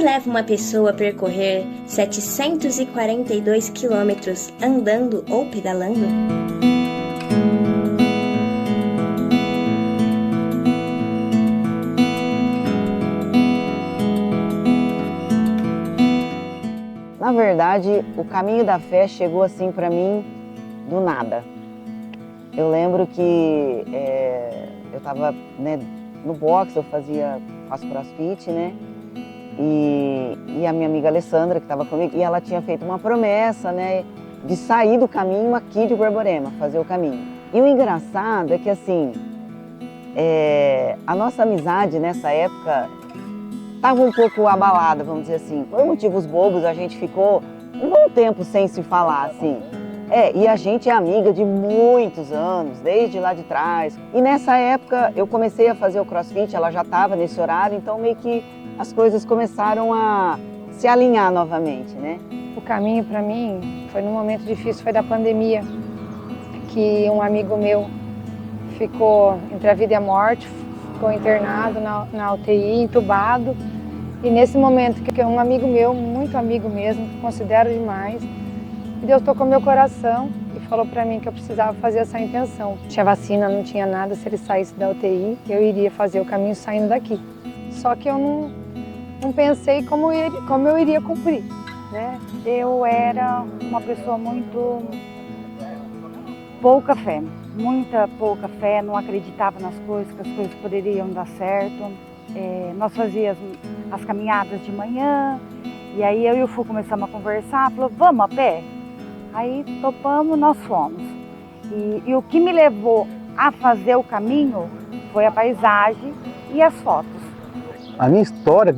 leva uma pessoa a percorrer 742 quilômetros andando ou pedalando? Na verdade, o caminho da fé chegou assim para mim do nada. Eu lembro que eu estava, né, no box, eu faço crossfit, né? E a minha amiga Alessandra, que estava comigo, e ela tinha feito uma promessa, né, de sair do caminho aqui de Borborema, fazer o caminho. E o engraçado é que, assim, a nossa amizade nessa época estava um pouco abalada, vamos dizer assim. Por motivos bobos, a gente ficou um bom tempo sem se falar, assim. E a gente é amiga de muitos anos, desde lá de trás. E nessa época eu comecei a fazer o crossfit, ela já estava nesse horário, então meio que as coisas começaram a se alinhar novamente, né? O caminho para mim foi num momento difícil, foi da pandemia, que um amigo meu ficou entre a vida e a morte, ficou internado na UTI, entubado. E nesse momento, que é um amigo meu, muito amigo mesmo, que considero demais, Deus tocou meu coração e falou para mim que eu precisava fazer essa intenção. Não tinha vacina, não tinha nada, se ele saísse da UTI, eu iria fazer o caminho saindo daqui. Só que eu não pensei como eu iria cumprir, né? Eu era uma pessoa muito pouca fé, muita pouca fé, não acreditava nas coisas, que as coisas poderiam dar certo. Nós fazíamos as caminhadas de manhã, e aí eu e o Fu começamos a conversar, falou, vamos a pé? Aí topamos, nós fomos. E o que me levou a fazer o caminho foi a paisagem e as fotos. A minha história,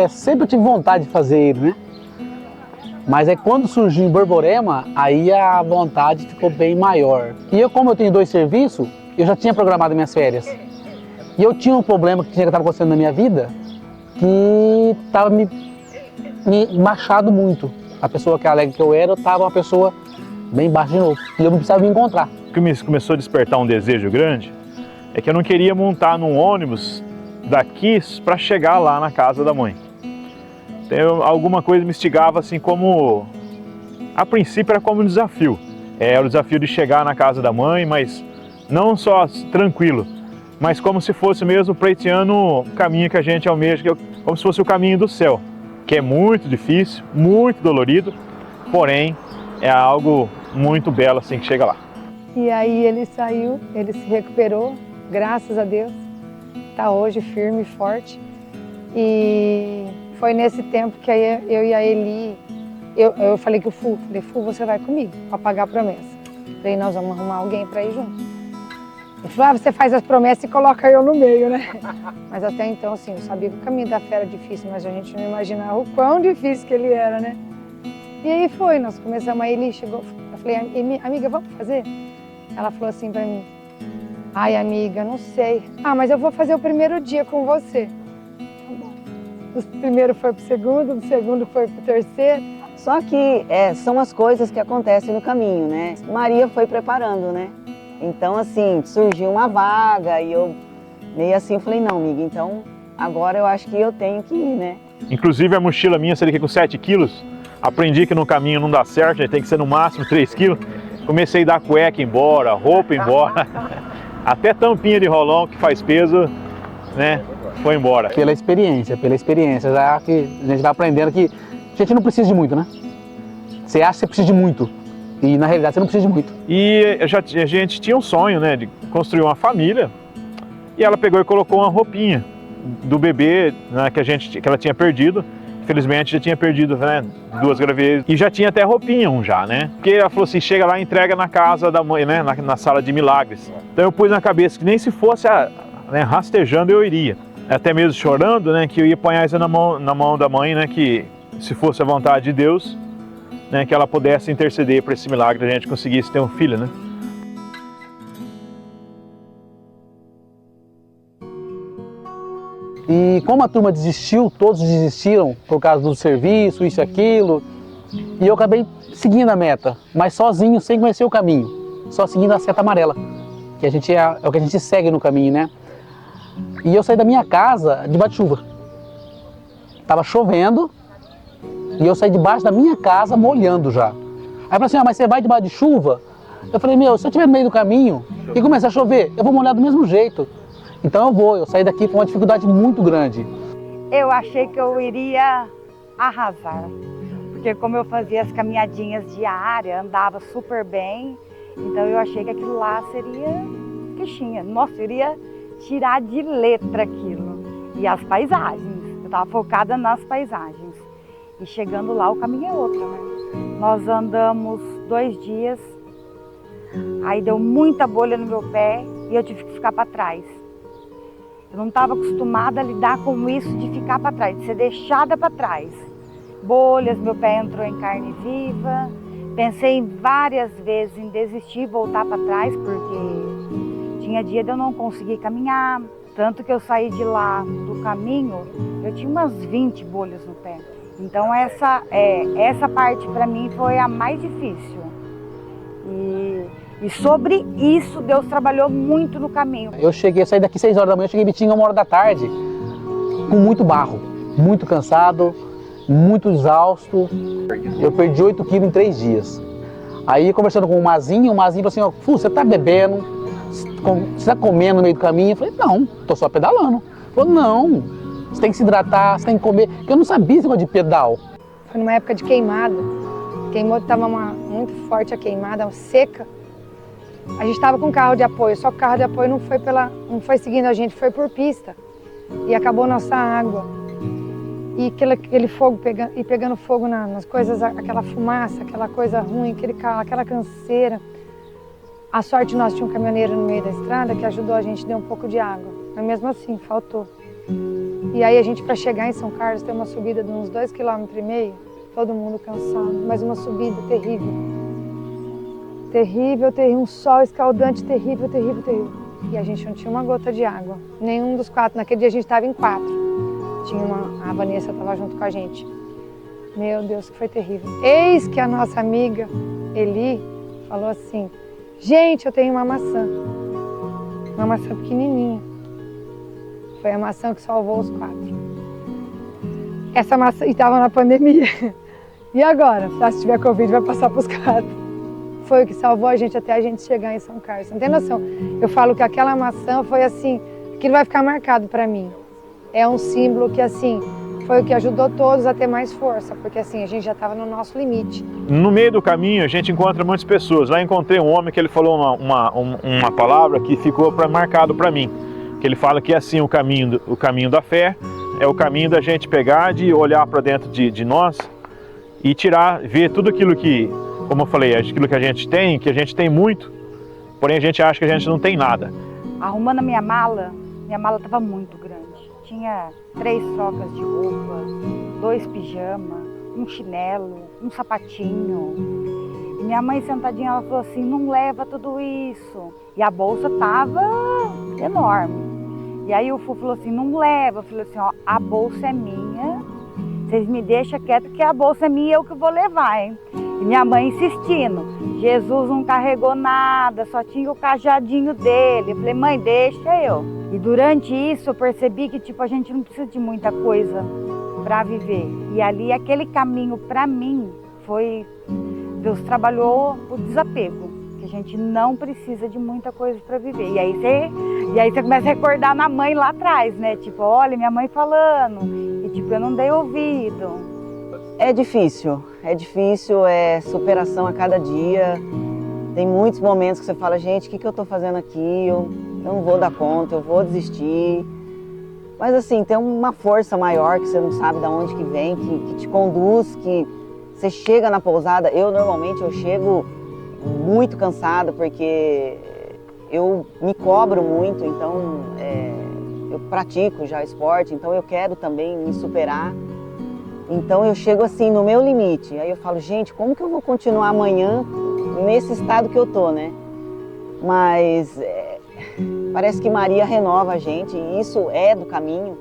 sempre eu tive vontade de fazer ele, né? Mas quando surgiu em Borborema, aí a vontade ficou bem maior. E como eu tenho 2 serviços, eu já tinha programado minhas férias. E eu tinha um problema que estava acontecendo na minha vida, que estava me machado muito. A pessoa que alegre que eu era, eu estava uma pessoa bem baixa de novo. E eu não precisava me encontrar. O que me começou a despertar um desejo grande é que eu não queria montar num ônibus daqui para chegar lá na casa da mãe. Então, alguma coisa me instigava assim como, a princípio era como um desafio. Era o desafio de chegar na casa da mãe, mas não só tranquilo, mas como se fosse mesmo pleiteando o caminho que a gente almeja, como se fosse o caminho do céu, que é muito difícil, muito dolorido, porém é algo muito belo assim que chega lá. E aí ele saiu, ele se recuperou, graças a Deus, está hoje firme e forte. E foi nesse tempo que eu e a Eli, eu falei que o Fu, você vai comigo para pagar a promessa. Daí nós vamos arrumar alguém para ir junto. Ele falou, você faz as promessas e coloca eu no meio, né? Mas até então, assim, eu sabia que o caminho da fé era difícil, mas a gente não imaginava o quão difícil que ele era, né? E aí foi, nós começamos, a Eli chegou, eu falei, amiga, vamos fazer? Ela falou assim para mim, ai, amiga, não sei. Mas eu vou fazer o primeiro dia com você. Tá bom. Do primeiro foi pro segundo, do segundo foi pro terceiro. Só que são as coisas que acontecem no caminho, né? Maria foi preparando, né? Então, assim, surgiu uma vaga e eu meio assim falei, não, amiga, então agora eu acho que eu tenho que ir, né? Inclusive a mochila minha seria com 7 quilos. Aprendi que no caminho não dá certo, a gente tem que ser no máximo 3 quilos. Comecei a dar cueca embora, roupa embora, até tampinha de rolão que faz peso, né, foi embora. Pela experiência, já que a gente vai aprendendo que a gente não precisa de muito, né? Você acha que você precisa de muito, e na realidade você não precisa de muito. E a gente tinha um sonho, né, de construir uma família, e ela pegou e colocou uma roupinha do bebê, né, que ela tinha perdido. Infelizmente já tinha perdido, né, 2 gravidezes e já tinha até roupinha né? Porque ela falou assim, chega lá e entrega na casa da mãe, né, na sala de milagres. Então eu pus na cabeça que nem se fosse rastejando eu iria. Até mesmo chorando, né, que eu ia apanhar isso na mão da mãe, né, que se fosse a vontade de Deus, né, que ela pudesse interceder para esse milagre, a gente conseguisse ter um filho, né? E como a turma desistiu, todos desistiram por causa do serviço, isso e aquilo, e eu acabei seguindo a meta, mas sozinho, sem conhecer o caminho, só seguindo a seta amarela, que é o que a gente segue no caminho, né? E eu saí da minha casa debaixo de chuva. Tava chovendo e eu saí debaixo da minha casa molhando já. Aí falou assim, mas você vai debaixo de chuva? Eu falei, se eu estiver no meio do caminho e começar a chover, eu vou molhar do mesmo jeito. Então eu saí daqui com uma dificuldade muito grande. Eu achei que eu iria arrasar, porque como eu fazia as caminhadinhas diárias, andava super bem, então eu achei que aquilo lá seria queixinha. Nossa, eu iria tirar de letra aquilo. E as paisagens, eu estava focada nas paisagens. E chegando lá, o caminho é outro, né? Nós andamos 2 dias, aí deu muita bolha no meu pé e eu tive que ficar para trás. Eu não estava acostumada a lidar com isso de ficar para trás, de ser deixada para trás. Bolhas, meu pé entrou em carne viva. Pensei várias vezes em desistir e voltar para trás, porque tinha dia de eu não conseguir caminhar. Tanto que eu saí de lá do caminho, eu tinha umas 20 bolhas no pé. Então essa parte para mim foi a mais difícil. E sobre isso, Deus trabalhou muito no caminho. Eu saí daqui 6 horas da manhã, eu cheguei em Bitinga 1 hora da tarde, com muito barro, muito cansado, muito exausto. Eu perdi 8 quilos em 3 dias. Aí, conversando com o Mazinho falou assim, você tá bebendo? Você tá comendo no meio do caminho? Eu falei, não, tô só pedalando. Ele falou, não, você tem que se hidratar, você tem que comer. Porque eu não sabia esse negócio de pedal. Foi numa época de queimada. Queimou, estava muito forte a queimada, seca. A gente estava com carro de apoio, só que o carro de apoio não foi seguindo a gente, foi por pista. E acabou nossa água. E aquele fogo pegando fogo nas coisas, aquela fumaça, aquela coisa ruim, aquela canseira. A sorte, nós tínhamos um caminhoneiro no meio da estrada que ajudou a gente, deu um pouco de água. Mas mesmo assim, faltou. E aí a gente, para chegar em São Carlos, tem uma subida de uns 2,5 km, todo mundo cansado, mas uma subida terrível. Terrível, um sol escaldante, terrível. E a gente não tinha uma gota de água, nenhum dos 4. Naquele dia a gente estava em 4. A Vanessa estava junto com a gente. Meu Deus, que foi terrível. Eis que a nossa amiga Eli falou assim, gente, eu tenho uma maçã pequenininha. Foi a maçã que salvou os 4. Essa maçã estava na pandemia. E agora? Se tiver Covid, vai passar para os 4. Foi o que salvou a gente até a gente chegar em São Carlos. Você não tem noção? Eu falo que aquela maçã foi assim, aquilo vai ficar marcado para mim. É um símbolo que assim, foi o que ajudou todos a ter mais força, porque assim, a gente já estava no nosso limite. No meio do caminho a gente encontra muitas pessoas. Lá encontrei um homem que ele falou uma palavra que ficou marcado para mim. Que ele fala que é assim o caminho da fé, é o caminho da gente pegar, de olhar para dentro de nós e ver tudo aquilo que, como eu falei, aquilo que a gente tem muito, porém a gente acha que a gente não tem nada. Arrumando a minha mala estava muito grande. Tinha 3 trocas de roupa, 2 pijamas, um chinelo, um sapatinho. E minha mãe sentadinha, ela falou assim, não leva tudo isso. E a bolsa estava enorme. E aí o Fu falou assim, não leva. Eu falei assim, a bolsa é minha, vocês me deixam quieto que a bolsa é minha, eu que vou levar, hein? E minha mãe insistindo, Jesus não carregou nada, só tinha o cajadinho dele. Eu falei, mãe, deixa eu. E durante isso eu percebi que a gente não precisa de muita coisa para viver. E ali aquele caminho para mim foi, Deus trabalhou o desapego, que a gente não precisa de muita coisa para viver. E aí você começa a recordar na mãe lá atrás, né? Olha, minha mãe falando, e eu não dei ouvido. É difícil, é superação a cada dia. Tem muitos momentos que você fala, gente, o que eu estou fazendo aqui? Eu não vou dar conta, eu vou desistir. Mas assim, tem uma força maior que você não sabe de onde que vem, que te conduz, que você chega na pousada. Normalmente eu chego muito cansada porque eu me cobro muito, então eu pratico já esporte, então eu quero também me superar. Então eu chego assim no meu limite, aí eu falo, gente, como que eu vou continuar amanhã nesse estado que eu tô, né? Mas parece que Maria renova a gente e isso é do caminho.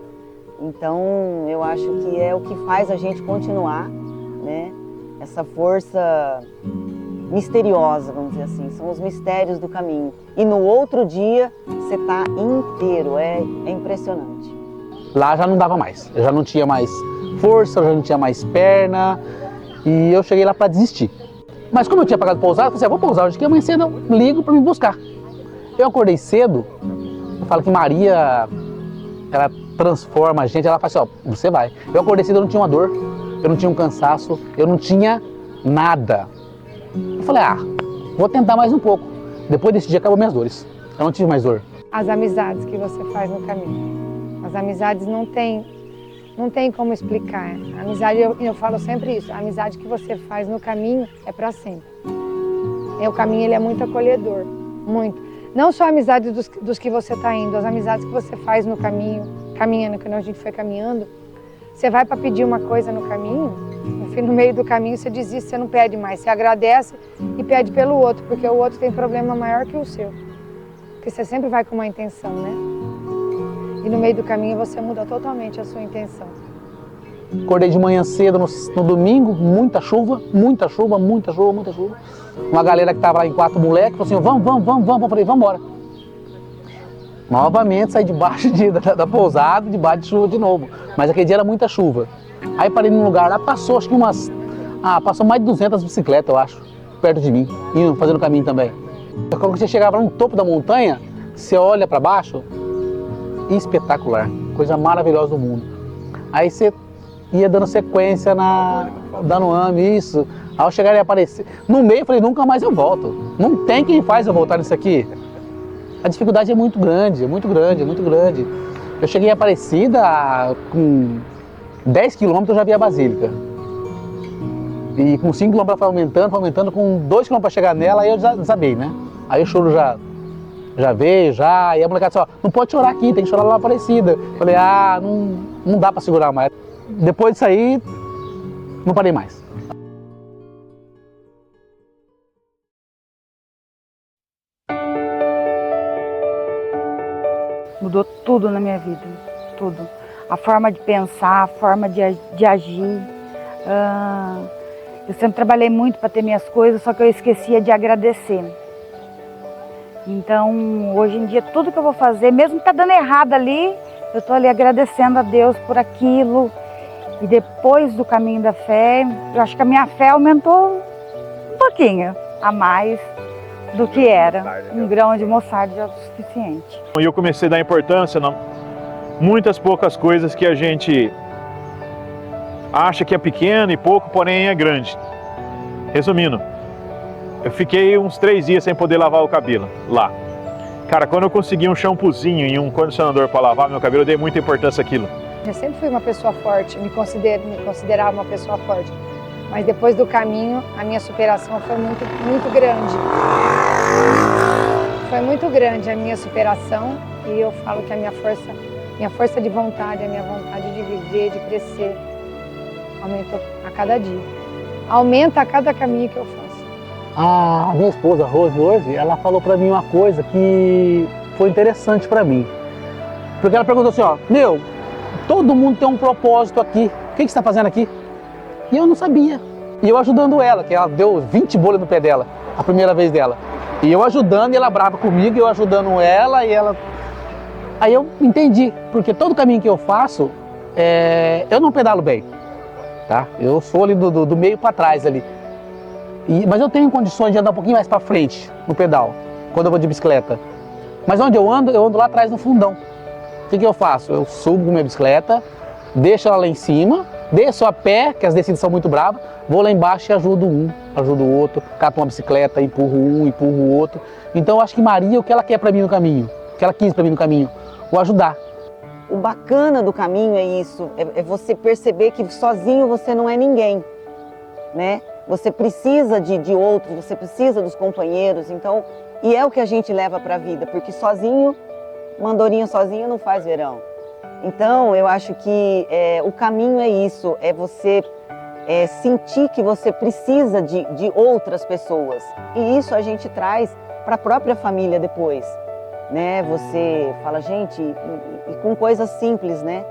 Então eu acho que é o que faz a gente continuar, né? Essa força misteriosa, vamos dizer assim, são os mistérios do caminho. E no outro dia você tá inteiro, é impressionante. Lá já não dava mais, eu já não tinha mais força, eu já não tinha mais perna e eu cheguei lá para desistir. Mas como eu tinha pagado pousada, eu falei assim, vou pousar hoje que amanhã cedo eu ligo para me buscar. Eu acordei cedo, eu falo que Maria, ela transforma a gente, ela fala assim, ó, você vai. Eu acordei cedo, eu não tinha uma dor, eu não tinha um cansaço, eu não tinha nada. Eu falei, vou tentar mais um pouco. Depois desse dia acabou minhas dores, eu não tive mais dor. As amizades que você faz no caminho. As amizades não tem como explicar. A amizade, eu falo sempre isso, a amizade que você faz no caminho é para sempre. O caminho ele é muito acolhedor, muito. Não só a amizade dos que você está indo, as amizades que você faz no caminho, caminhando, quando a gente foi caminhando, você vai para pedir uma coisa no caminho, no meio do caminho você desiste, você não pede mais, você agradece e pede pelo outro, porque o outro tem problema maior que o seu. Porque você sempre vai com uma intenção, né? E no meio do caminho você muda totalmente a sua intenção. Acordei de manhã cedo no domingo, muita chuva, muita chuva, muita chuva, muita chuva. Uma galera que estava lá em 4 moleques falou assim, vamos. Eu falei, vamos embora. Novamente saí debaixo da pousada, debaixo de chuva de novo. Mas aquele dia era muita chuva. Aí parei num lugar lá, passou acho que passou mais de 200 bicicletas, eu acho, perto de mim, indo, fazendo caminho também. Quando você chegava no topo da montanha, você olha para baixo, espetacular, coisa maravilhosa do mundo. Aí você ia dando sequência, dando ame, isso. Aí eu chegar e aparecer. No meio eu falei, nunca mais eu volto. Não tem quem faz eu voltar nisso aqui. A dificuldade é muito grande, é muito grande, é muito grande. Eu cheguei em Aparecida, com 10 quilômetros eu já vi a Basílica. E com 5 quilômetros foi aumentando, com 2 quilômetros para chegar nela, aí eu já desabei, né? Aí o choro já veio, e a molecada disse, ó, não pode chorar aqui, tem que chorar lá na Aparecida. Falei, não dá para segurar mais. Depois disso aí, não parei mais. Mudou tudo na minha vida, tudo. A forma de pensar, a forma de agir. Eu sempre trabalhei muito para ter minhas coisas, só que eu esquecia de agradecer. Então, hoje em dia, tudo que eu vou fazer, mesmo que tá dando errado ali, eu tô ali agradecendo a Deus por aquilo. E depois do caminho da fé, eu acho que a minha fé aumentou um pouquinho a mais do que era. Um grão de mostarda já é o suficiente. E eu comecei a dar importância a muitas poucas coisas que a gente acha que é pequeno e pouco, porém é grande. Resumindo, eu fiquei uns 3 dias sem poder lavar o cabelo lá. Cara, quando eu consegui um shampoozinho e um condicionador para lavar meu cabelo, eu dei muita importância àquilo. Eu sempre fui uma pessoa forte, me considerava uma pessoa forte. Mas depois do caminho, a minha superação foi muito grande. Foi muito grande a minha superação e eu falo que a minha força de vontade, a minha vontade de viver, de crescer, aumentou a cada dia. Aumenta a cada caminho que eu faço. A minha esposa, Rose, hoje, ela falou pra mim uma coisa que foi interessante pra mim. Porque ela perguntou assim, ó, todo mundo tem um propósito aqui, o que você está fazendo aqui? E eu não sabia. E eu ajudando ela, que ela deu 20 bolhas no pé dela, a primeira vez dela. E eu ajudando, e ela brava comigo, eu ajudando ela, e ela... Aí eu entendi, porque todo caminho que eu faço, eu não pedalo bem, tá? Eu sou ali do meio para trás ali. Mas eu tenho condições de andar um pouquinho mais para frente no pedal, quando eu vou de bicicleta. Mas onde eu ando lá atrás no fundão. O que eu faço? Eu subo com minha bicicleta, deixo ela lá em cima, desço a pé, que as descidas são muito bravas, vou lá embaixo e ajudo um, ajudo o outro, cato uma bicicleta, empurro um, empurro o outro. Então eu acho que Maria, o que ela quer para mim no caminho, o que ela quis para mim no caminho, o ajudar. O bacana do caminho é isso, é você perceber que sozinho você não é ninguém, né? Você precisa de outros, você precisa dos companheiros, então, e é o que a gente leva para a vida, porque sozinho, mandorinha sozinho não faz verão. Então, eu acho que o caminho é isso, é você sentir que você precisa de outras pessoas. E isso a gente traz para a própria família depois, né? Você fala, gente, e com coisas simples, né?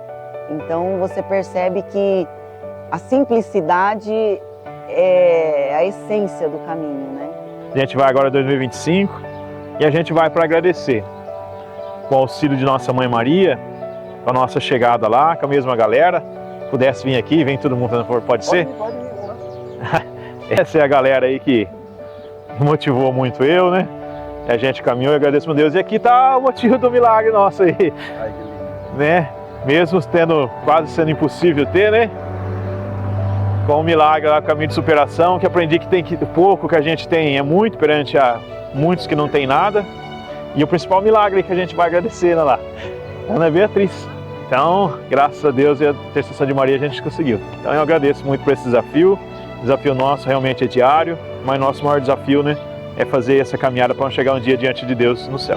Então, você percebe que a simplicidade é a essência do caminho, né? A gente vai agora em 2025 e a gente vai para agradecer. Com o auxílio de Nossa Mãe Maria, com a nossa chegada lá, com a mesma galera, pudesse vir aqui, vem todo mundo, pode ser? Pode vir. Essa é a galera aí que motivou muito eu, né? A gente caminhou e agradeço a Deus. E aqui tá o motivo do milagre nosso aí, Ai, que lindo. né? Mesmo tendo quase sendo impossível ter, né? Com o milagre lá, o caminho de superação, que aprendi que o pouco que a gente tem é muito perante a muitos que não tem nada. E o principal milagre que a gente vai agradecer, né, lá, Ana Beatriz. Então, graças a Deus e a intercessão de Maria a gente conseguiu. Então eu agradeço muito por esse desafio. O desafio nosso realmente é diário, mas nosso maior desafio, né, é fazer essa caminhada para chegar um dia diante de Deus no céu.